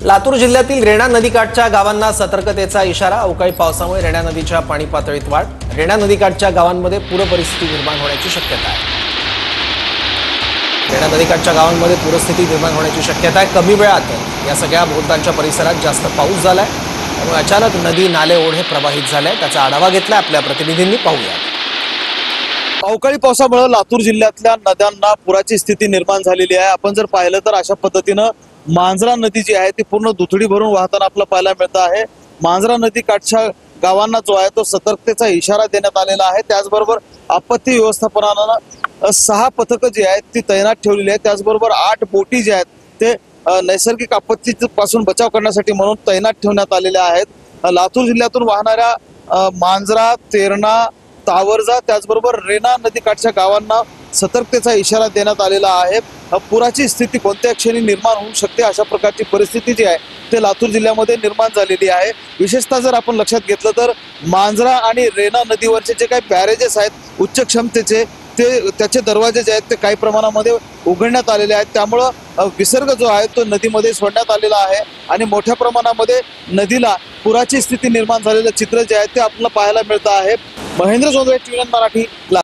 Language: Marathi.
लातूर जिल्ह्यातील रेणा नदीकाठच्या गावांना सतर्कतेचा इशारा। अवकाळी पावसामुळे रेणा नदीच्या पाणी पातळीत वाढ। रेणा नदीकाठच्या गावांमध्ये पूर परिस्थिती निर्माण होण्याची शक्यता आहे। रेणा नदीकाठच्या गावांमध्ये पूरस्थिती निर्माण होण्याची शक्यता आहे। कमी वेळात या सगळ्या भोवतालच्या परिसरात जास्त पाऊस झालाय, त्यामुळे अचानक नदी नाले ओढे प्रवाहित झाले। त्याचा आढावा घेतला आपल्या प्रतिनिधींनी, पाहूया। अवकाळी पावसामुळे लातूर जिल्ह्यातल्या नद्यांना पुराची स्थिती निर्माण झालेली आहे। आपण जर पाहिलं तर अशा पद्धतीनं मांजरा नदी जी आहे ती पूर्ण दुथडी भरून वाहताना आपल्याला पाहायला मिळत आहे। मांजरा नदी काठच्या गावांना जो आहे तो सतर्कतेचा इशारा देण्यात आलेला आहे। त्याचबरोबर आपत्ती व्यवस्थापनानं 6 पथकं जी आहेत ती तैनात ठेवलेली आहेत। त्याचबरोबर 8 बोटी ज्या आहेत ते नैसर्गिक आपत्तीपासून बचाव करण्यासाठी म्हणून तैनात ठेवण्यात आलेल्या आहेत। लातूर जिल्ह्यातून वाहणाऱ्या मांजरा, तेरणा, तावरजा त्याचबरोबर रेणा नदीकाठच्या गावांना सतर्कतेचा इशारा देण्यात आलेला आहे। पुराची स्थिती कोणत्या क्षणी निर्माण होऊ शकते अशा प्रकारची परिस्थिती जी आहे ते लातूर जिल्ह्यामध्ये निर्माण झालेली आहे। विशेषतः जर आपण लक्षात घेतलं तर मांजरा आणि रेणा नदीवरचे जे काही बॅरेजेस आहेत उच्च क्षमतेचे त्याचे दरवाजे जे आहेत ते काही प्रमाणामध्ये उघडण्यात आलेले आहेत। त्यामुळं विसर्ग जो आहे तो नदीमध्ये सोडण्यात आलेला आहे आणि मोठ्या प्रमाणामध्ये नदीला पुराची स्थिती निर्माण झालेलं चित्र जे आहे ते आपल्याला पाहायला मिळतं आहे। महेंद्र जोंधळे, TVN मराठी।